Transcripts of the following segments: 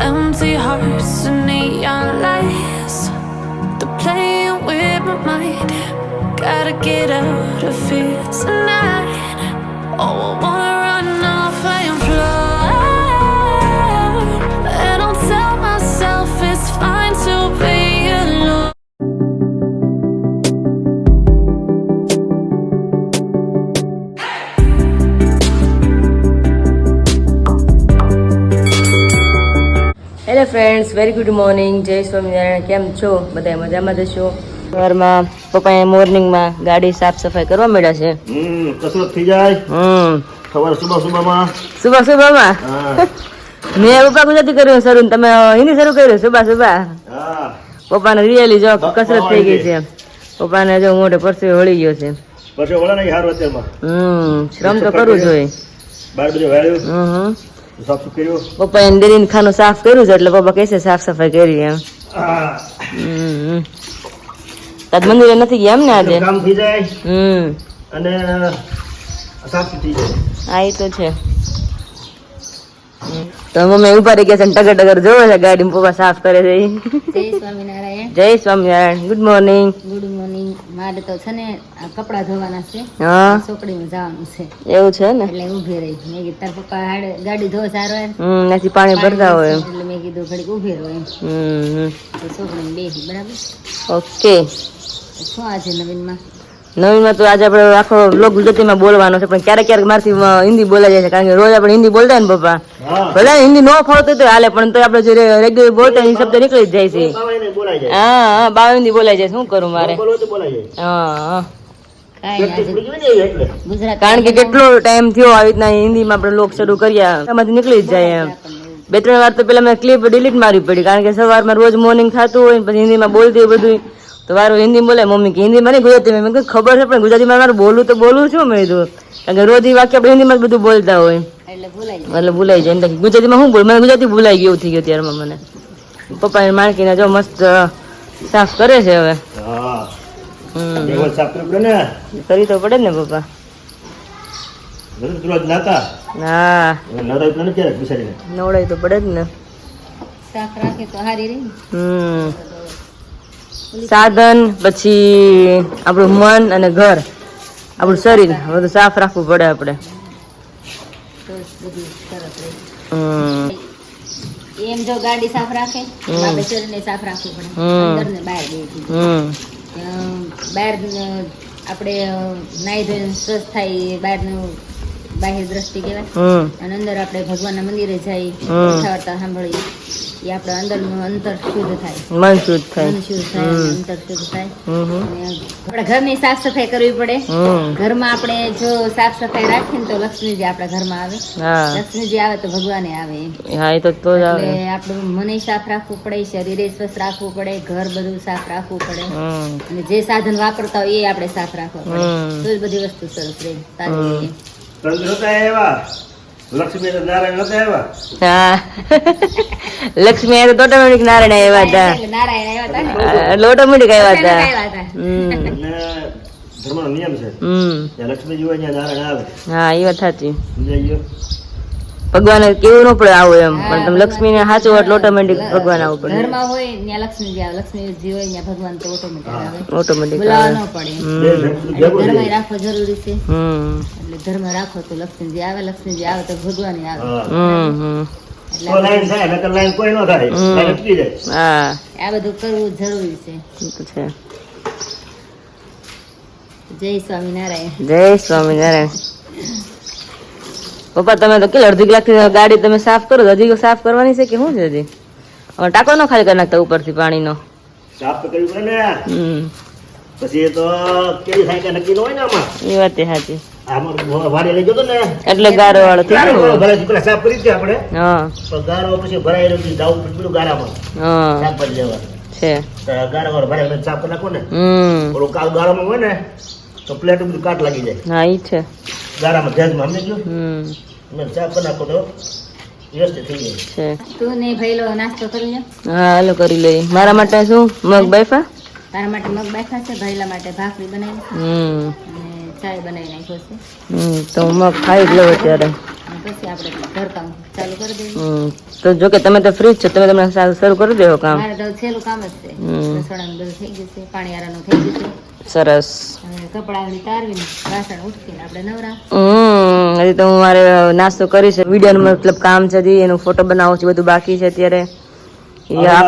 empty hearts and neon lights. They're playing with my mind. Gotta get out of here tonight. Oh, I wanna run off and fly. And I'll tell myself it's fine to be alone. Hello friends, very good morning. જય સ્વામિનારાયણ. કેમ છો બધા? મજામાં જશો? સવારમાં પપ્પાએ મોર્નિંગમાં ગાડી સાફ સફાઈ કરવા મળ્યા છે. કસરત થઈ જાય. સવારે સુબહમાં મેં પપ્પા ગુજરાતી કર્યું શરૂ, તમે હિન્દી શરૂ કર્યું. સુબહ પપ્પાને રિયલી જો કસરત થઈ ગઈ છે. પપ્પાને જો મોઢે પરસેવો વળી ગયો છે. શ્રમ તો કરવું જોઈએ. પપ્પા દરીને ખાનું સાફ કર્યું છે એટલે પપ્પા કહેશે સાફ સફાઈ કરી એમ. તાજ મંદિરે નથી ગયા એમ ને આજે? કામ થઈ જાય અને સાફ થઈ જાય. હા, એ તો છે. તો મમ્મી ઉભા રહી ગયા છે, ટગર ટગર જોવે છે ગાડી. પપ્પા સાફ કરે છે. જય સ્વામિનારાયણ. જય Swaminarayan. Good morning. Good morning. મારે તો છે ને આ કપડા ધોવાના છે, હા, ચોકડીમાં જવાનું છે એવું છે ને? એટલે ઊભી રહી. મેં કીધું તાર પપ્પા ગાડી ધોવા સારો એમ, નથી પાણી ભરતા હોય એમ. એટલે મેં કીધું ઘડીક ઊભી રહો એમ. તો ચોકડીમાં બેસી. બરાબર. ઓકે. શું આજે નવીનમાં? નવીનમાં તો આજે આપણે આખો બ્લોગ ગુજરાતીમાં બોલવાનો છે, પણ ક્યારેક ક્યારેક મારથી હિન્દી બોલાઈ જાય છે, કારણ કે રોજ આપણે હિન્દી બોલતા ને પપ્પા. ભલે હિન્દી ન ફાવતું તો હાલે, પણ તો આપણે જે રેગ્યુલર બોલતા એ શબ્દ નીકળી જ જાય છે. હા, બાવ હિન્દી બોલાઈ જાય. શું કરું મારે? હા, કારણ કે કેટલો ટાઈમ થયો આવી રીતના હિન્દીમાં આપણે લોક શરૂ કર્યા, એમાંથી નીકળી જ જાય એમ. 2-3 વાર તો પેલા મેં ક્લિપ ડિલીટ મારવી પડી, કારણ કે સવારમાં રોજ મોર્નિંગ થતું હોય પછી હિન્દીમાં બોલતી હોય બધું, તો વારો હિન્દી બોલે મમ્મી કે હિન્દીમાં નહીં ગુજરાતીમાં. મેં કહ્યું ખબર છે પણ ગુજરાતીમાં મારે બોલું તો બોલું છું મેં કીધું, કારણ કે રોજ વાક્ય આપણે હિન્દીમાં જ બધું બોલતા હોય એટલે ભૂલાઈ જાય. એટલે ગુજરાતીમાં શું બોલ, મને ગુજરાતી ભૂલાઈ ગયું થઈ ગયું ત્યારમાં મને. પપ્પાને માણકીને જો મસ્ત સાફ કરે છે હવે. કરી તો પડે ને પપ્પા. હા, નવડાય તો પડે જ ને. સાફ રાખે તો હારી રહી. સાધન, પછી આપણું મન અને ઘર, આપણું શરીર બધું સાફ રાખવું પડે આપણે. એમ જો ગાડી સાફ રાખે, આપણે શરીરને સાફ રાખવું પડે, અંદર ને બહાર બે. બહાર આપણે નાઈ ધોઈને સ્વસ્થ થાય, બહારનું બાહ્ય દ્રષ્ટિ કહેવાય, અને અંદર આપણે ભગવાનના મંદિરે જઈ વાર્તા સાંભળીએ, એ આપણે અંદરનું અંતર શુદ્ધ થાય, મન શુદ્ધ થાય, અંતર શુદ્ધ થાય. આપણે ઘરની સાફ સફાઈ કરવી પડે. ઘરમાં આપણે જો સાફ સફાઈ રાખીએ ને તો લક્ષ્મીજી આપણા ઘરમાં આવે. લક્ષ્મીજી આવે તો ભગવાને આવે. એટલે આપણું મને સાફ રાખવું પડે, શરીરે સ્વસ્થ રાખવું પડે, ઘર બધું સાફ રાખવું પડે, અને જે સાધન વાપરતા હોય એ આપણે સાફ રાખવા પડે, તો જ બધી વસ્તુ સરસ રહે, તાજી રહે. લક્ષ્મી તો ઓટોમેટિક નારાયણ આવ્યા હતા, ઓટોમેટિક આવ્યા હતા. હા, એ વાત સાચી. ભગવાન કેવું ન પડે આવું એમ, પણ તમે લક્ષ્મી ને સાચું એટલે ઓટોમેટિક ભગવાન આવવું પડે. ઘરમાં હોય ત્યાં લક્ષ્મીજી આવે, લક્ષ્મીજી હોય ત્યાં ભગવાન તો ઓટોમેટિક આવે, ઓટોમેટિક બોલાવવા ન પડે. ધર્મ રાખવો જરૂરી છે, એટલે ધર્મ રાખો તો લક્ષ્મીજી આવે, લક્ષ્મીજી આવે તો ભગવાન આવે. આ બધું કરવું જરૂરી છે. જય સ્વામિનારાયણ. જય સ્વામિનારાયણ. પપ્પા તમે તો કેટલા અડધી કલાક થી ગાડી તમે સાફ કરો, હજી સાફ કરવાની છે કે શું છે? હજી ટાંકો નો ખાલી કરી નાખતા ઉપરથી પાણીનો સાફ તો કરવી પડે ને. પછી તો કેવી થાય કે નક્કી ન હોય ને આમાં. એ વાત સાચી. એટલે ગારો વાળો થઈ ગયો. સાફ કરી છે આપણે. ગારો પછી ભરાઈ રહ્યું જવું પેલું ગારામાં સાફ કરી લેવા છે. ગારા વાળો ભરાઈ સાફ કરી નાખો ને. ઓલું કાલ ગારામાં હોય ને તો પ્લેટ બધું કાટ લાગી જાય. હા, ઈ છે. ગારામાં ભેજમાં સમજી ગયો. સાફ કરી નાખો તો વ્યવસ્થિત થઈ જાય છે. તું ને ભઈલો નાસ્તો કરી લે. હા, હાલો કરી લઈએ. મારા માટે શું મગ બાફા? તારા માટે મગ બાફા છે, ભઈલા માટે ભાખરી બનાવી અને ચાય બનાવી નાખ્યો છે. તો મગ ખાઈ જ લઉં અત્યારે. પછી આપણે ઘરકામ ચાલુ ચાલુ કરી દઈએ. તો જો કે તમે તો ફ્રી છો, તમે તમને શરૂ કરી દેવો કામ. મારે તો છેલ્લું કામ જ છે. રસોડાનું બધું થઈ ગયું છે, પાણી આરાનું થઈ ગયું છે. સરસ. હવે કપડાં તારવીને વાસણ ઉઠીને આપણે નવરા. હજી તો હું મારે નાસ્તો કરીશ, વિડીયો નું મતલબ કામ છે, એનું ફોટો બનાવવું છે, બધું બાકી છે અત્યારે. એ વાત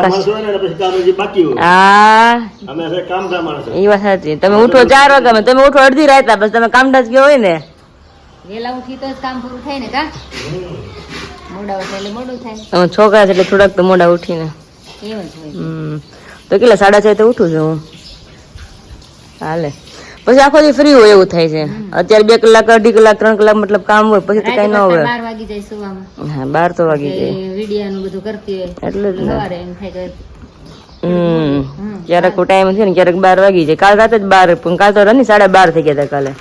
સાચી. તમે ઉઠો 4 વાગે, તમે ઉઠો અડધી રાત, પછી તમે કામકાજ ગયો હોય ને વેલા ઉઠી તો જ કામ પૂરું થાય ને. કા મોડા ઉઠે એટલે મોડું થાય. તમે છોકરા છે એટલે થોડાક તો મોડા ઉઠીને એવું જ હોય. તો કેટલા 6:30 તો ઉઠું છું હું. હાલે પછી આખો દી ફ્રી હોય એવું થાય છે. અત્યારે 2 કલાક, 2.5 કલાક, 3 કલાક મતલબ કામ હોય, પછી તો કઈ ન હોય. 12 વાગી જાય સુવામાં. હા 12 તો વાગી જાય. વિડિયો નું બધું કરતી હોય એટલે જ સવારે એમ થાય કે ક્યારેક ટાઈમ છે ને, ક્યારેક 12 વાગી જાય. કાલ રાતે જ 12, પણ કાલ તો રાની 12:30 થઈ ગયા હતા કાલે.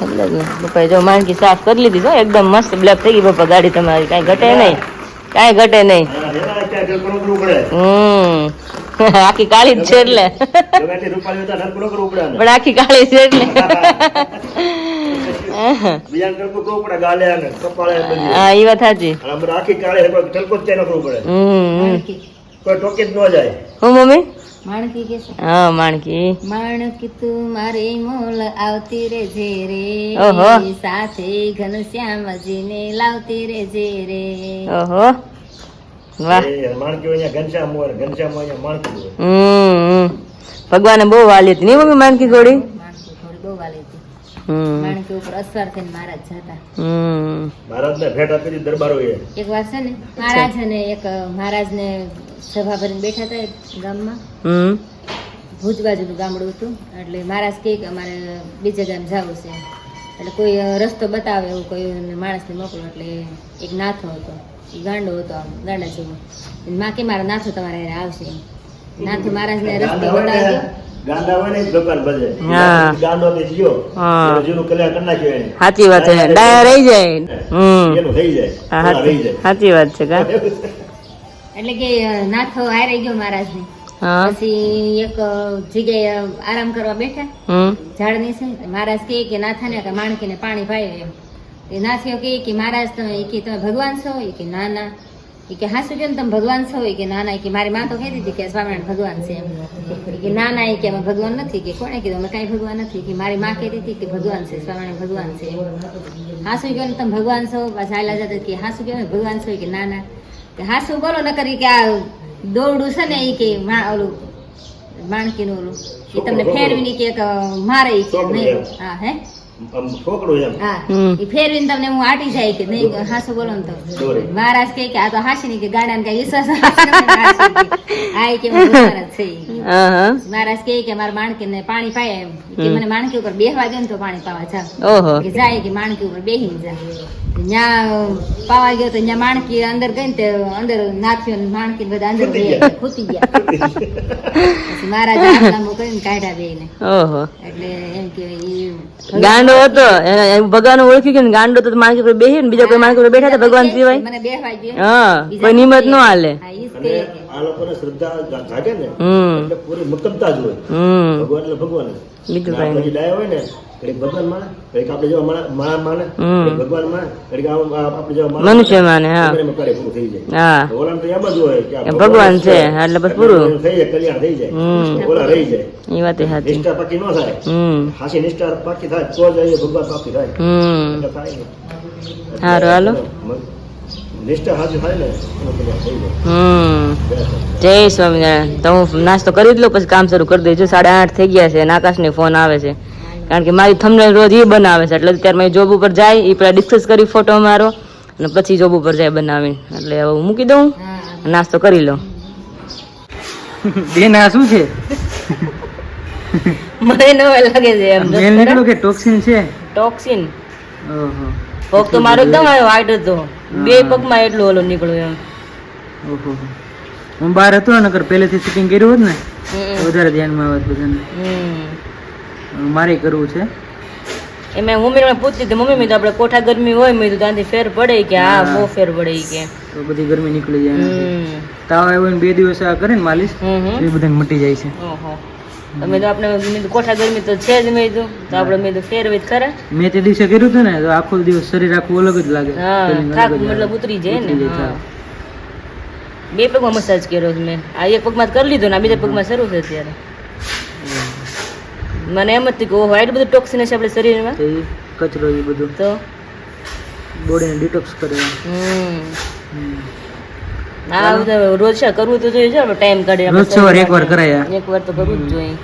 એટલે જ ને પપ્પાએ જો માંડકી સાફ કરી લીધી છે, એકદમ મસ્ત બ્લેક થઈ ગઈ પપ્પા ગાડી તમારી. કાંઈ ઘટે નહીં, કાંઈ ઘટે નહીં. આખી કાળી જ છે એટલે, પણ આખી કાળી છે એટલે હા એ વાત સાચી. હું મમ્મી માણકી કે છે. હા માણકી. માણકી તું મારે મોલ આવતી રે જે રે, સાથે ઘનશ્યામજીને લાવતી રે જે રે. ઓહો વાહ. ભગવાને બહુ વાલી હતી નહીં મમ્મી માણકી થોડી. માણકી થોડી બહુ વાલી હતી. માણકી ઉપર અસર થઈને મહારાજ જતા. મહારાજને ભેટ આપી દીધી દરબારોએ. એક વાર છે ને મહારાજ અને એક મહારાજને સભા ભરીને બેઠા હતા એક ગામમાં. ભુજ બાજુનું ગામડું હતું. એટલે મહારાજ કહે કે અમારે બીજે ગામ જવું છે, એટલે કોઈ રસ્તો બતાવે એવું કોઈ માણસને મોકલો. એટલે એક નાથો હતો, એ ગાંડો હતો, આમ ગાંડા જેવો. માં કે મારા નાથો તમારે આવશે. નાથો મહારાજને રસ્તો બતાવ્યો. ગાંડા હોય ને દુકાન બધે ગાંડો થી ગયો જેનું કલ્યાણ કરી નાખ્યો એને. સાચી વાત છે, ડાયા રહી જાય. એનું થઈ જાય. સાચી વાત છે કા. એટલે કે નાથો હારી ગયો મહારાજને. પછી એક જગ્યાએ આરામ કરવા બેઠા ઝાડ નીચે. મહારાજ કે નાથાને કે માણકીને પાણી પાય એમ. એ નાથીઓ કે મહારાજ તમે ભગવાન છો? કે ના ના. એ કે હાસુ કેમ તમે ભગવાન છો? કે ના ના. કે મારી માં તો કહી દીધી કે સ્વામિનારાયણ ભગવાન છે એમ. કે ના ના, કે અમે ભગવાન નથી. કે કોને કીધું? અમે કઈ ભગવાન નથી. કે મારી માં કહેતી હતી કે ભગવાન છે, સ્વામિનારાયણ ભગવાન છે. હાસુ કેમ તમે ભગવાન છો? પાછા હાલા જતા કે હાસુ કેમ ભગવાન છો? કે ના ના. હાસુ બોલો ન કરી કે આ દોરડું છે ને એ કે ઓલું માણકી નું ઓલું એ તમને ફેરવીને કે મારે કે નહીં. હા હે હા એ ફેરવીને તમને હું આટી જાય કે નહીં. હાસુ બોલો ને તો મહારાજ કે આ તો હાસી ની કે ગાડા ને કઈ વિશ્વાસ આ કે મહારાજ છે. મહારાજ કે મારા માણકી ને પાણી પાય એમ. કે મને માણકી ઉપર બેહવા દે ને તો પાણી પાવા જાવ. કે જાય કે માણકી ઉપર બેહી જાય. ત્યાં પાવા ગયો તો ત્યાં માણકી અંદર ગઈ ને તે અંદર નાખ્યો ને માણકી બધા અંદર ખૂતી ગયા. પછી મહારાજ આમ કરીને કાઢ્યા બે ને. એટલે એમ કે ગાંડો હતો ભગવાન ઓળખી ગયો ને. ગાંડો તો માણકી ઉપર બેહી ને બીજા કોઈ માણકી ઉપર બેઠા હતા ભગવાન સિવાય. મને બેહવા ગયો. હા કોઈ નિમત ન હાલે. આ લોકોને શ્રદ્ધા જાગે ને એટલે પૂરી મક્કમતા જ હોય. ભગવાન એટલે ભગવાન. બીજું કઈ ડાય હોય ને કડીક ભગવાન માને, કડીક આપણે જેવા માણસ માને, ભગવાન માને, કડીક આપણે જેવા મનુષ્ય માને. હા કાર્ય પૂરું થઈ જાય. હા ઓલા તો એમ જ હોય કે ભગવાન છે એટલે બસ પૂરું થઈ જાય, કલ્યાણ થઈ જાય. ઓલા રહી જાય. એ વાત સાચી. નિષ્ઠા પાકી ન થાય. હાસી નિષ્ઠા પાકી થાય તો જ ભગવાન પાકી થાય. એટલે થાય ને. સારું હાલો. નિષ્ઠા હાજર થાય ને એનો કલ્યાણ થઈ જાય. જય સ્વામિનારાયણ. તો હું નાસ્તો કરી જ લઉં પછી કામ શરૂ કરી દેજો. 8:30 થઈ ગયા છે અને આકાશને ફોન આવે છે, કારણ કે મારી થંબનેલ રોજ એ બનાવે છે. એટલે અત્યારે મેં જોબ ઉપર જાય એ પેલા ડિસ્કસ કરી ફોટો મારો અને પછી જોબ ઉપર જાય બનાવીને. એટલે હવે હું મૂકી દઉં, નાસ્તો કરી લઉં. બેન આ શું છે? મને નવા લાગે છે એમ. બેન નીકળો કે ટોક્સિન છે? ટોક્સિન. ઓહો. પગ તો મારો એકદમ વાઈટ હતો, બે પગમાં એટલું ઓલું નીકળ્યું એમ. ઓહો. હું બહાર હતો નકર પહેલેથી શૂટિંગ કર્યું હોત ને તો વધારે ધ્યાનમાં આવત બધાને. મારે કરવું છે. એમાં મમ્મીને પૂછતી હતી, મમ્મી મેં તો આપણે કોઠા ગરમી હોય મેં તો ત્યાંથી ફેર પડે કે હા બહુ ફેર પડે કે તો બધી ગરમી નીકળી જાય. તાવ આવ્યો ને 2 દિવસ આ કરે ને માલિશ એ બધાને મટી જાય છે. તમે તો આપણે મેં કીધું કોઠા ગરમી તો છે જ મેં કીધું તો આપણે મેં તો ફેરવી જ ખરા. મેં તે દિવસે કર્યું હતું ને તો આખો દિવસ શરીર આખું અલગ જ લાગે. હા feeling થાક અલગ જ મતલબ આવે. ઉતરી જાય ને. ઉતરી જાય, હા. બે પગમાં મસાજ કર્યો છે મેં. આ એક પગમાં કરી લીધો ને આ બીજા પગમાં શરૂ છે અત્યારે. મને એમ જ થયું કે ઓહો આટલું બધું ટોક્સિન છે આપણે શરીરમાં. તો ઈ કચરો એ બધું તો બોડીને ડિટોક્સ કરે. આ બધું રોજ છે કરવું તો જોઈએ છે આપણે ટાઈમ કાઢી રોજ સવારે એકવાર કરાય. એકવાર તો કરવું જ જોઈએ.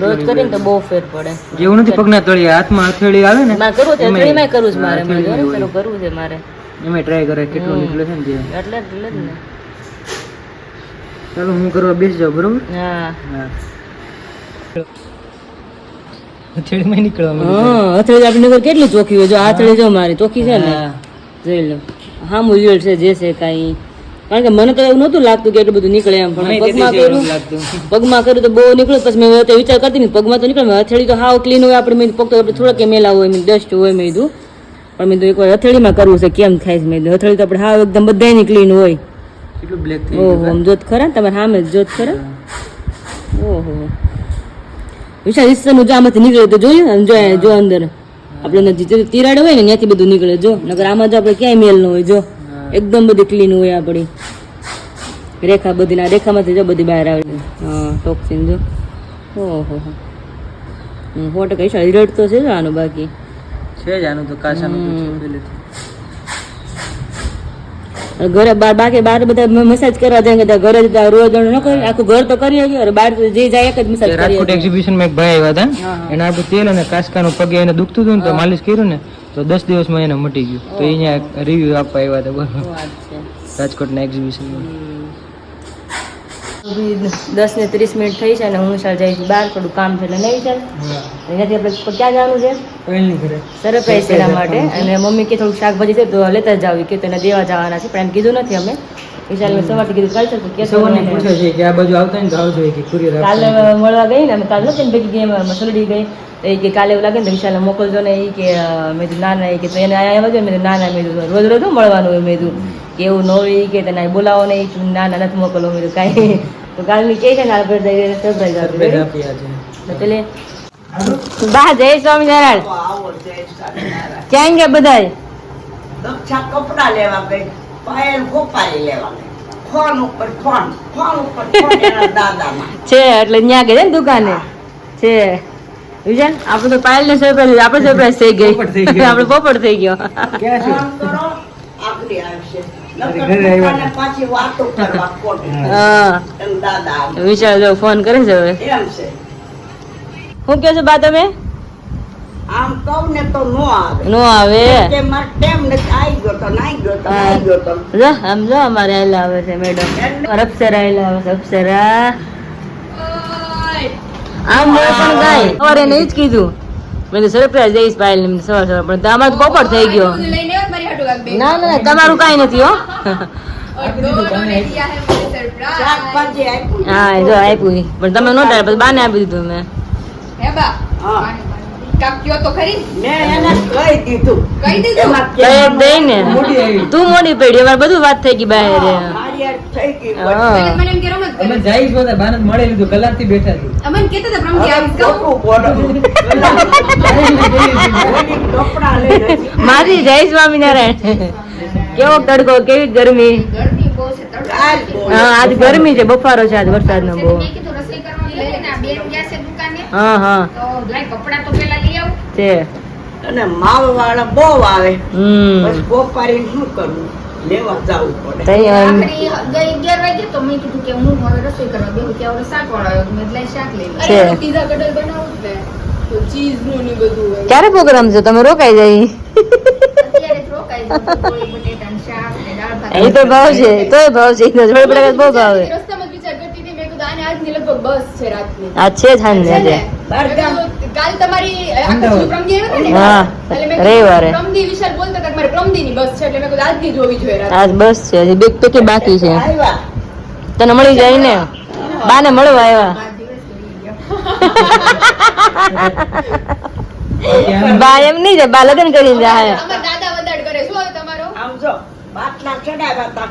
રોજ કરીને તો બહુ ફેર પડે. જેવું નથી પગના તળિયે હાથમાં હથેળી આવે ને મારે કરવું છે એમાંય- અથડીમાંય કરવું છે મારે. હા, મારે અથડી પેલું કરવું છે મારે. એમાં ટ્રાય કરે કેટલું નીકળે છે ને જે. એટલે જ ને. ચાલો હું કરવા બેસી જાઉં બરોબર. હા હા હથેળીમાં નીકળવા હા અથડી આપણી નગર કેટલી ચોખ્ખી હોય. જો આ અથડી જો મારી ચોખ્ખી છે ને જોઈ લો. હા મુજલ છે જે છે કાંઈ. કારણ કે મને તો એવું નહોતું લાગતું કે એટલું બધું નીકળે એમ. પણ પગમાં કર્યું પગમાં કર્યું તો બહુ નીકળ્યું. પછી મેં તો વિચાર કરતી ને પગમાં તો નીકળે હથેળી તો હાવ ક્લીન હોય આપણે. મેં પગ તો આપણે થોડાક મેલા હોય મેં ડસ્ટ હોય મેં કીધું. પણ મેં તો એકવાર હથેળીમાં કરવું છે કેમ થાય છે મેં કીધું. હથેળી તો આપણે હાવ એકદમ બધાની ક્લીન હોય. કેટલું બ્લેક થઈ ઓહો આમ જોત ખરા ને તમારે સામે જ જોત ખરા. ઓહો વિશાલ ઈશ્વરનું જો આમાંથી નીકળે તો જોયું ને જો અંદર આપણે તિરાડ હોય ને ત્યાંથી બધું નીકળે જો. નકર આમાં જો આપણે ક્યાંય મેલ ન હોય જો એકદમ બધી ક્લીન હોય આપણી રેખા બધી. ના રેખામાંથી જો બધી બહાર આવે. હા ટોક્સિન જો. ઓહો 100% વિશાલ રિઝલ્ટ તો છે જ આનું બાકી છે જ આનું તો કાસાનું તો છે પહેલેથી. ઘરે બાકી બહાર બધા મસાજ કરવા જાય કે ઘરે જ રોજ ન કરી આખું ઘર તો કરી શકીએ. બહાર તો જે જાય એક જ મસાજ કરી રાજકોટ એક્ઝિબિશન માં એક ભાઈ આવ્યા હતા. એને આપણું તેલ અને કાસકાનું પગે એને દુખતું હતું ને તો માલિશ કર્યું ને તો 10 દિવસમાં એને મટી ગયું. તો અહીંયા રિવ્યુ આપવા આવ્યા હતા બરોબર રાજકોટના એક્ઝિબિશનમાં. 10 ને 30 મિનિટ થઈ છે અને હું વિશાલ જાય છું બહાર. થોડું કામ છે એટલે નહીં વિચાર એનાથી આપણે ક્યાં જવાનું છે કોઈની ઘરે સરપ્રાઈઝ એના માટે. અને મમ્મી કે થોડુંક શાકભાજી છે તો લેતા જ જાવ કે તેને દેવા જવાના છે પણ એમ કીધું નથી અમે. વિશાલને સવારથી કીધું કાલ ચાલતું કે સવારને પૂછે છે કે આ બાજુ આવતા ને તો આવજો કે કુરિયર કાલે મળવા ગઈ ને અમે કાલ નથી ને ભેગી ગઈ એમાં મસલડી ગઈ તો એ કે કાલે એવું લાગે ને તો વિશાલને મોકલજો ને એ કે મેં કીધું ના ના એ કે તો એને અહીંયા આવજો. મેં કીધું ના ના મેં કીધું રોજ રોજ શું મળવાનું હોય. મેં કીધું કે એવું ન હોય કે તને બોલાવો ને ના ના નથી મોકલવો. મેં કીધું કાંઈ તો કાલની કે છે ને આપણે સરપ્રાઈઝ આપી પેલે બા જય સ્વામિનારાયણ ક્યાં ગયા બધા દક્ષા કપડા લેવા ગઈ પાયલ ગોપાલી લેવા ગઈ ફોન ઉપર ફોન એના દાદામાં છે એટલે ત્યાં ગઈ ને દુકાને છે વિજય. આપણે તો પાયલ ને સરપ્રાઈઝ આપણે સરપ્રાઈઝ થઈ ગઈ આપણે પોપટ થઈ ગયો. ક્યાં છે ફોન કરો આગળ આવશે ઘરે આવ્યા અને પાછી વાતો કરવા ખોટી હા એના દાદા આવે. વિચાર જો ફોન કરે છે હવે એમ છે શું કહો છો બા તમે આમ કહું ને તો નો આવે નો આવે કે મારે ટેમ નથી આવી ગયો તો નાઈ ગયો તો નાઈ ગયો તો જો આમ જો અમારે આયલા આવે છે મેડમ અપ્સરા આયલા આવે છે અપ્સરા. આમ મેં પણ ગાય સવારે એને જ કીધું મેં સરપ્રાઈઝ દઈશ પાયલ ને સવાર સવાર પણ તમારો તો પોપટ થઈ ગયો. ના ના તમારું કાંઈ નથી હો. શાકભાજી આપ્યું હા જો આપ્યું પણ તમે નો ડાળ પછી બાને આપી દીધું મેં. હા મેં એને કહી દીધું એમાં તો એક દઈ ને મોટી આવી. તું મોડી પડી અમારે બધું વાત થઈ ગઈ બહાર. મારી હારે થઈ ગઈ હા અમે જાય જ બધા બાને મળે લીધું કલાકથી બેઠા છીએ. ખોટું બોલો કપડા લઈને મારી જય સ્વામિનારાયણ. કેવો તડકો કેવી ગરમી. કાલ બોલો. હા આજ ગરમી છે બફારો છે આજ વરસાદ નો બહુ. હા હા છે અને માવ વાળા બહુ આવે હમ પછી ગોપારી શું કરવું લેવા જવું પડે તઈ આમ છે. ક્યારે પ્રોગ્રામ છે તમે રોકાઈ જાય એ તો ભાવ છે તોય ભાવ છે જોડે પડે બહુ ભાવે આ છે જ હાંજે આજે કાલ તમારી હા રવિવારે વિશાલ બોલતા હતા મારી પ્રમદીની બસ છે એટલે મેં કીધું આજની જોવી જોઈએ રાત્રે. આજ બસ છે હજી બે પેકી બાકી છે આવ્યા તને મળી જાય ને બાને મળવા આવ્યા બા એમ નહીં જાય બા લગ્ન કરીને જાય. અમારા દાદા વદાડ કરે શું હવે તમારો આમ જો બાટલા ચડાવ્યા હતા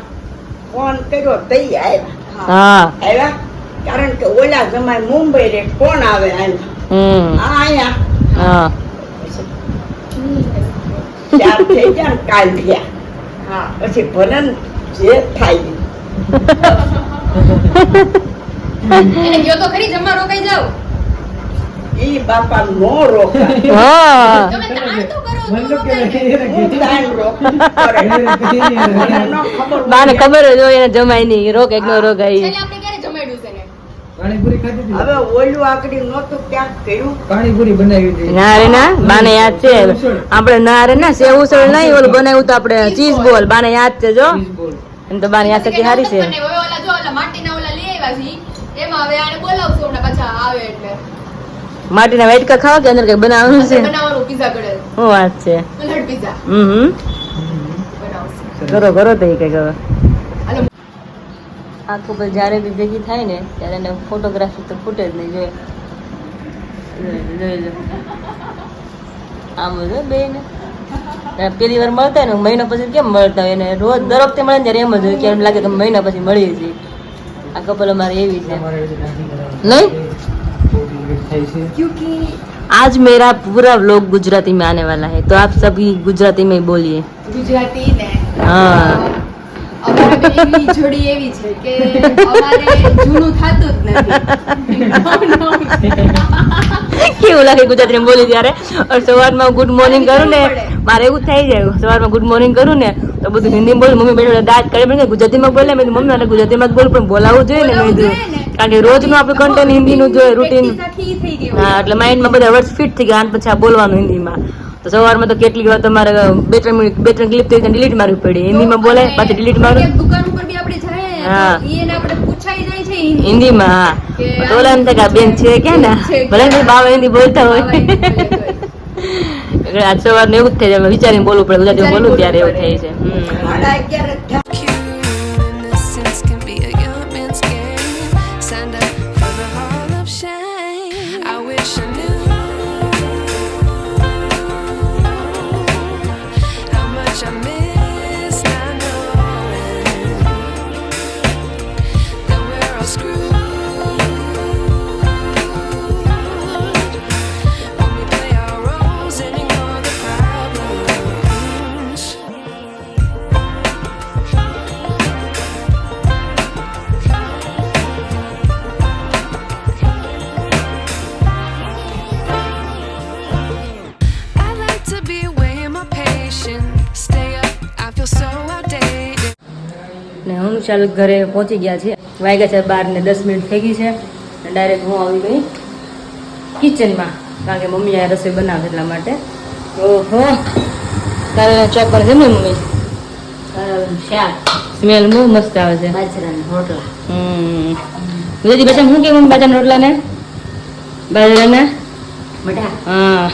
ફોન કર્યો તઈ આવ્યા હા આવ્યા કારણ કે ઓલા જમાય મુંબઈ રે કોણ આવે અહીંયા હા ચાર થઈ ગયા ને કાલ થયા પછી ભલે ને જે થાય એને ગયો તો ખરી જમવા રોકાઈ જાવ ઈ બાપા નો રોકાય હા તમે તાણ તો કરો તો હું તાણ રોકાય મને ન ખબર બાને ખબર જ હોય એને જમાય નહીં રોક એક નો રોકાય એટલે આપણે ક્યારે જમાડ્યું છે ને પાણીપુરી ખાધી હતી? હવે ઓલું આકડી નહોતું ક્યાંક કર્યું પાણીપુરી બનાવી હતી. ના રે ના બાને યાદ છે આપણે ના રે ના સેવ ઉસળ નહીં ઓલું બનાવ્યું તો આપણે ચીઝ બોલ બાને યાદ છે જો ચીઝ બોલ. એમ તો બાને યાદ શક્તિ સારી છે હવે ઓલા જો ઓલા માટીના ઓલા લઈ આવ્યા છે એમાં હવે આને બોલાવશું હમણાં પાછા આવે એટલે માટીના વાટકા ખાવા કે અંદર કઈ બનાવવાનું છે બનાવવાનું પીઝા કડે શું વાત છે કલર પીઝા હમ બનાવશું કરો કરો તો કઈક હવે હાલો આખું પછી જ્યારે બી ભેગી થાય ને ત્યારે એને ફોટોગ્રાફી તો ફૂટે જ નહીં જોઈ આમ બધું બે ને પેલી વાર મળતા ને મહિના પછી કેમ મળતા હોય એને રોજ દર વખતે મળે ને ત્યારે એમ જ હોય કે એમ લાગે કે મહિના પછી મળીએ છીએ આ કપલ અમારે એવી છે અમારે એવું નથી કરવાનું. नहीं બહુ લેટ થાય છે. क्योंकि आज मेरा पूरा व्लॉग गुजराती में आने वाला है तो आप सभी गुजराती में बोलिए ગુજરાતી ને हाँ અમારે એવી જોડી એવી છે કે અમારે જૂનું થાતું જ નથી કેવું લાગે ગુજરાતી બોલી ત્યારે और સવારમાં ગુડ મોર્નિંગ કરું ને મારે એવું થઈ જાય સવારમાં ગુડ મોર્નિંગ કરું ને તો બધું હિન્દી બોલું મમ્મી બેઠો દાંત કરે પણ ગુજરાતીમાં બોલે મેં મમ્મી મને ગુજરાતીમાં જ બોલું પણ બોલાવવું જોઈએ ને મેં કીધું કારણ કે રોજનું આપણું કન્ટેન્ટ હિન્દીનું જોઈએ રૂટીન થઈ ગયું હા એટલે માઇન્ડમાં બધા વર્ડ્સ ફિટ થઈ ગયા અને પછી આ બોલવાનું હિન્દીમાં તો સવારમાં તો કેટલીક વાર તમારે 2-3 ક્લિપ થઈ ડિલીટ મારવી પડી હિન્દીમાં બોલે પાછી ડિલીટ મારું એક દુકાન ઉપર બી આપણે જાય હા. તો એને આપણે પૂછાઈ જાય છે હિન્દીમાં હા કે તો ઓલા એમ થાય કે આ બેન છે કે ને ભલે ને બાવા હિન્દી બોલતા હોય એટલે આજ સવારને એવું જ થાય છે વિચારીને બોલવું પડે ગુજરાતી બોલવું ત્યારે એવું થાય છે સાડા 11 Innocence can be a young man's game. Signed up for the hall of shame. I wish I knew how much I miss not knowing that we're all screwed when we play our roles and ignore the problems. I like to be away in my patience. Stay up, I feel so outdated. ને હું ચાલ ઘરે પહોંચી ગયા છે વાગ્યા છે 12 ને 10 મિનિટ થઈ ગઈ છે ડાયરેક્ટ હું આવી ગઈ કિચનમાં કારણ કે મમ્મી આ રસોઈ બનાવે એટલા માટે ઓહો તારે ચોપ કરે છે ને મમ્મી શાક સ્મેલ બહુ મસ્ત આવે છે બાજરાના રોટલા ગુજરાતી ભાષામાં શું કે મમ્મી બાજરાના રોટલા ને બાજરાના મઠા હા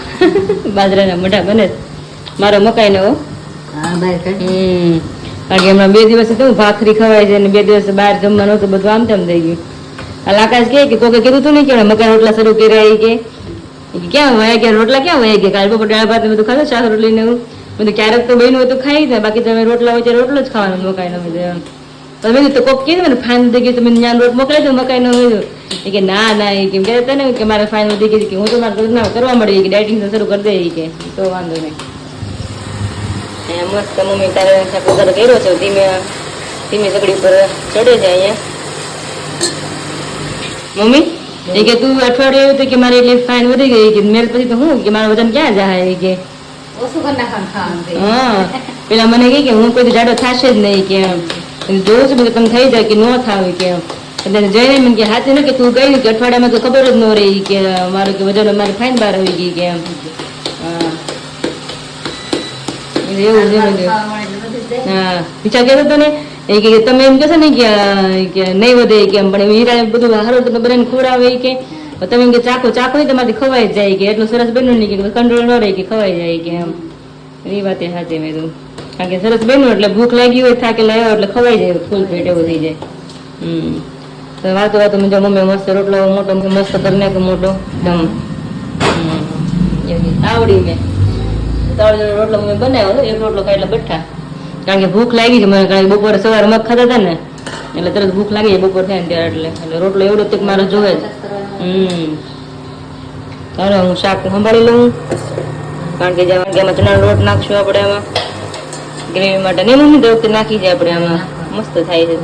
બાજરાના મઠા બને છે. મારો મકાઈનો હો હા બાર કાઢી કારણ કે હમણાં 2 દિવસ તો ભાખરી ખવાય છે અને 2 દિવસ બહાર જમવાનું હતું બધું આમ તેમ થઈ ગયું આ આકાશ કે કોકે કીધું તું નહીં કે મકાઈ રોટલા શરૂ કર્યા એ કે ક્યાં વયા ગયા રોટલા ક્યાં વયા ગયા કાલ બપોર દાળ ભાત ને બધું ખાધું શાક રોટલી ને એવું બધું ક્યારેક તો બન્યું હોય તો ખાઈ જાય બાકી તમે રોટલા હોય ત્યારે રોટલો જ ખાવાનો મકાઈનો હોય એમ તમે તો કોક કીધું મને ફાઇન થઈ ગયું તમે ત્યાં રોટ મોકલાઈ દો મકાઈનો હોય એ કે ના ના એ કેમ કહેતા ને કે મારે ફાઇન વધી ગઈ કે હું તો મારે ના કરવા મળી કે ડાયટિંગ શરૂ કરી દે એ કે તો વાંધો નહીં મસ્ત મમ્મી તારે શાક વગર કર્યો છે ધીમે ધીમે સગડી ઉપર ચડે છે અહીંયા મમ્મી એ કે તું અઠવાડિયે એવું કે મારી એટલે ફાઇન વધી ગઈ કે મેલ પછી તો હું કે મારું વજન ક્યાં જાય એ કે ઓછું કરી નાખવાનું ખાવાનું હા પેલા મને કહે કે હું કોઈ જાડો થશે જ નહીં કે એમ જોઉં છું બધું તમે થઈ જાય કે ન થાવ કે એમ એટલે જઈને મને કે હાથે ને કે તું ગઈ કે અઠવાડિયામાં તો ખબર જ ન રહી કે મારું કે વજન મારી ફાઇન બહાર આવી ગઈ કે એમ હા એવું છે બધું હા વિચાર કર્યો હતો ને એ કે તમે એમ કહેશો ને કે નહીં વધે કે એમ પણ હીરા બધું હારો તમે બધાને ખવડાવે કે તમે એમ કે ચાખો હોય તમારાથી ખવાઈ જ જાય કે એટલું સરસ બન્યું નહીં કે કંટ્રોલ ન રહે કે ખવાઈ જાય કે એમ એ વાત એ સાચી મેં તું કારણ કે સરસ બન્યું એટલે ભૂખ લાગી હોય થાકેલા આવ્યો એટલે ખવાઈ જાય ફૂલ પેટ એવું થઈ જાય તો વાતો જો મમ્મી મસ્ત રોટલો મોટો મસ્ત કરી નાખે મોટો દમ આવડી મેં 3 જણનો રોટલો મમ્મી બનાવ્યો એક રોટલો ખાઈ એટલે બઠ્ઠા કારણ કે ભૂખ લાગી છે મને કારણ કે બપોરે સવારે મગ ખાતા હતા ને એટલે તરત ભૂખ લાગી જાય બપોર થાય ને ત્યારે એટલે રોટલો એવડો તક મારો જોવે જ. ચાલો હું શાક સંભાળી લઉં કારણ કે એમાં ચણાનો લોટ નાખશું આપણે આમાં ગ્રેવી માટે. નહીં મમ્મી તો વખતે નાખી જાય આપણે આમાં મસ્ત થાય છે.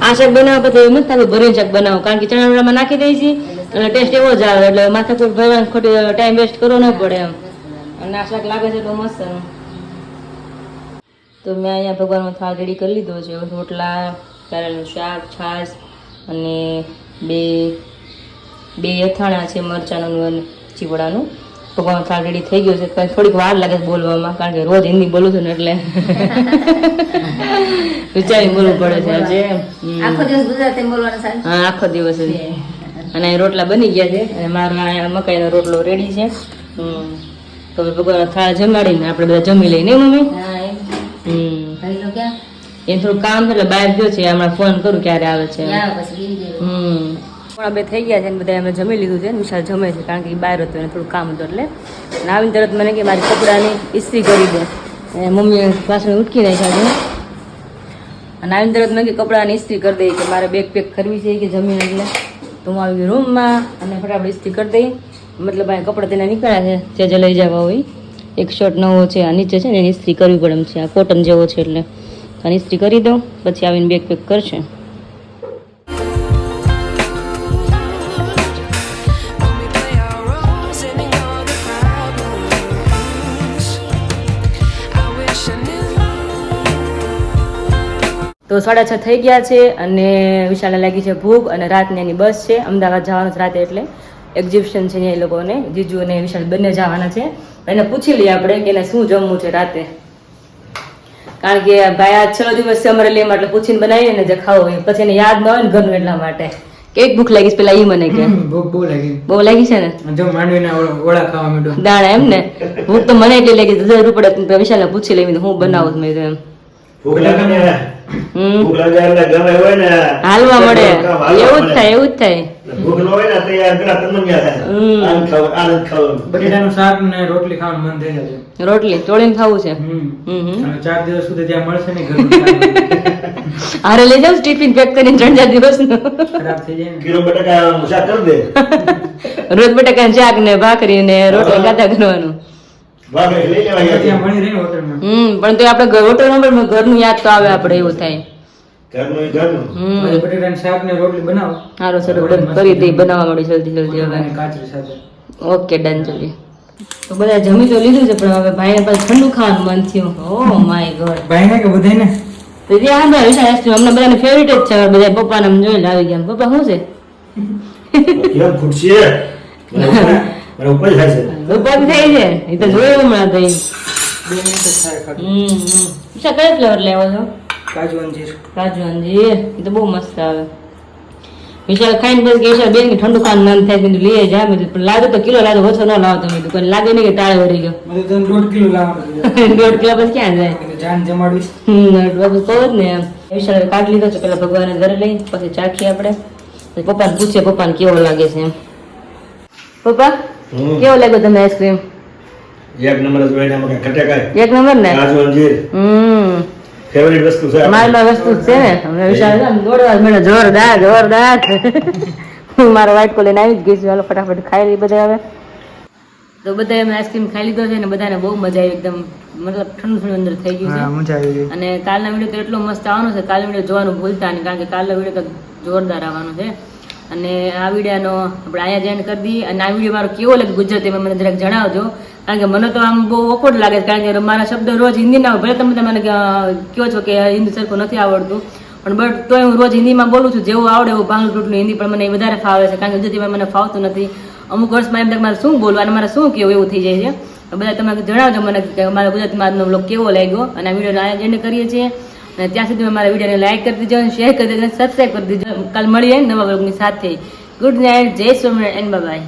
આ શાક બનાવવા પછી એવું નથી થતું ભરીને શાક બનાવો કારણ કે ચણા લોટામાં નાખી દઈએ છીએ એટલે ટેસ્ટ એવો જ આવે એટલે માથા કોઈ ભરવાનું ખોટી ટાઈમ વેસ્ટ કરવો ન પડે એમ. અને આ શાક લાગે છે તો મસ્ત. તો મેં અહીંયા ભગવાનનો થાળ રેડી કરી લીધો છે. રોટલા, કારેલાનું શાક, છાશ અને બે અથાણા છે મરચાંનું અને ચીવડાનું. ભગવાનનો થાળ રેડી થઈ ગયો છે. થોડીક વાર લાગે છે બોલવામાં કારણ કે રોજ હિન્દી બોલું છું ને એટલે વિચારી બોલવું પડે છે આજે. આખો દિવસ ગુજરાતી બોલવાનું સાહેબ. હા આખો દિવસ જ. અને રોટલા બની ગયા છે અને મારો મકાઈનો રોટલો રેડી છે. તો ભગવાનનો થાળ જમાડીને આપણે બધા જમી લઈએ. નહીં મમ્મી? એ થોડું કામ છે એટલે બહાર ગયો છે. હમણાં ફોન કરું ક્યારે આવે છે. પણ બે થઈ ગયા છે ને બધા અમે જમી લીધું છે. વિશાલ જમે છે કારણ કે બહાર હતો એને થોડું કામ હતું એટલે. અને આવીને તરત મને કે મારી કપડાની ઇસ્ત્રી કરી દે. મમ્મીએ પાછળ ઉટકી નાખ્યા છે. અને આવીને તરત મેં કે કપડાની ઇસ્ત્રી કરી દઈ કે મારે બેગ પેક કરવી છે કે જમીને એટલે. તો હું આવી ગઈ રૂમમાં અને ફટાફટ ઇસ્ત્રી કરી દઈ. મતલબ આ કપડાં તેના નીકળ્યા છે જે લઈ જવા હોય. એક શર્ટ નવો છે આ નીચે છે ને એની ઇસ્ત્રી કરવી પડે એમ છે. આ કોટન જેવો છે એટલે આની ઇસ્ત્રી કરી દઉં પછી આવીને બેગ પેક કરશે. તો 6:30 થઈ ગયા છે અને વિશાલને લાગી છે ભૂખ અને રાતની એની બસ છે. અમદાવાદ જવાનું છે રાતે એટલે એક્ઝિબિશન છે એ લોકોને. જીજુ અને વિશાલ બંને જવાના છે. એને પૂછી લઈએ આપણે કે એને શું જમવું છે રાતે કારણ કે ભાઈ આ છેલ્લો દિવસ છે અમારે લઈએ એટલે પૂછીને બનાવીએ ને જે ખાવું હોય પછી એને યાદ ન હોય ને ઘરનું એટલા માટે. કેવી ભૂખ લાગી પેલા ઈ મને કે બહુ લાગી છે ને જો માંડવીના ઓળા ખાવા માંડ્યો દાણા એમ ને. ભૂખ તો મને એટલી લાગી જરૂર પડે વિશાલને પૂછી લેવી હું બનાવું મેં તો એમ. હાલવા મળે એવું જ થાય બટેટાનું શાક ને રોટલી ખાવાનું મન થઈ જાય. રોટલી ચોળીને ખાવું છે. 4 દિવસ સુધી ત્યાં મળશે ને હારે લઈ જાવ ટિફિન પેક કરીને 3-4 દિવસ નું ખરાબ થઈ જાય કિલો બટાકા શાક કરી દે. રોજ બટાકા શાક ને ભાખરી ને રોટલી ખાતા કરવાનું. પણ તો આપણે હોટલમાં ઘરનું યાદ તો આવે આપણે એવું થાય. બટેટાનું શાક ને રોટલી બનાવો સારો સર કરી દઈ બનાવવા મળી જલ્દી હવે. કાચરી સાથે ઓકે ડન ચલી. તો બધા જમી તો લીધું છે પણ હવે ભાઈને પાછું ઠંડુ ખાવાનું મન થયું. Oh my God. ભાઈને કે બધાને તો જે આ ભાઈ વિશાલ આઈસ્ક્રીમ અમને બધાને ફેવરિટ જ છે. બધા પપ્પાને આમ જોઈને આવી ગયા. પપ્પા શું છે? કેમ ફૂટશે? મને ઉપર થાય છે. ઉપર થઈ છે. એ તો જોયું હમણાં તો. 2 મિનિટ જ થાય ખાલી. વિશાલ કયો ફ્લેવર લેવો છો? કાજુ અંજીર. કાજુ અંજીર એ તો બહુ મસ્ત આવે. વિશાલ ખાઈને પછી વિશાલ બેન ઠંડુ ખાવાનું મન થાય લઈ જાય પણ લાગે તો કિલો લાગે ઓછો ન લાવો તમે કોઈ લાગે નહીં કે તાળે વળી ગયો. મને તો 1.5 કિલો લાવવાનું 1.5 કિલો પછી ક્યાં જાય જાન જમાડવીશ. બધું કહો જ ને એમ. વિશાલ કાઢી લીધો છે પેલા ભગવાનને ઘરે લઈ પછી ચાખીએ આપણે. પછી પપ્પાને પૂછીએ પપ્પાને કેવો લાગે છે એમ. પપ્પા કેવો લાગ્યો તમને આઈસ્ક્રીમ? એક નંબર જ હોય ને ખટેકાય. એક નંબર ને કાજુ અંજીર ફેવરિટ વસ્તુ છે મારી વસ્તુ છે ને. અમે વિશાલ દોડવા મેળો જોરદાર મારો વાઇટ કોલ લઈને આવી જ ગઈ છે. હાલો ફટાફટ ખાઈ લઈ બધા હવે. તો બધા અમે આઈસ્ક્રીમ ખાઈ લીધો છે ને બધાને બહુ મજા આવી એકદમ મતલબ ઠંડુ અંદર થઈ ગયું છે. મજા આવી ગઈ. અને કાલના વિડીયો તો એટલો મસ્ત આવવાનો છે. કાલનો વિડીયો જોવાનું ભૂલતા નહીં કારણ કે કાલનો વિડીયો તો જોરદાર આવવાનો છે. અને આ વિડીયોનો આપણે અહીંયા જોઈન કરી દઈએ. અને આ વિડીયો મારો કેવો લાગે ગુજરાતીમાં મને જરાક જણાવજો કારણ કે મને તો આમ બહુ ઓકવર્ડ લાગે કારણ કે મારા શબ્દ રોજ હિન્દીના ભલે તમે મને કહો છો કે હિન્દી સરખું નથી આવડતું પણ બટ તોય હું રોજ હિન્દીમાં બોલું છું. જેવું આવડે એવું ભાંગલું તૂટલું હિન્દી પણ મને વધારે ફાવે છે કારણ કે ગુજરાતીમાં મને ફાવતું નથી. અમુક વર્ષમાં એમ મારે શું બોલવું અને મારે શું કહેવું એવું થઈ જાય છે. બધા તમે જણાવજો મને કે મારા ગુજરાતીમાં આજનો બ્લોગ કેવો લાગ્યો. અને આ વિડીયોને અહીંયા એન્ડ કરીએ છીએ. અને ત્યાં સુધી મારા વિડીયોને લાઈક કરી દીજો શેર કરી દેજો સબસ્ક્રાઈબ કરી દીજો. કાલ મળીએ નવા બ્લોગની સાથે. Good night. જય સ્વામિનારાયણ. બાય.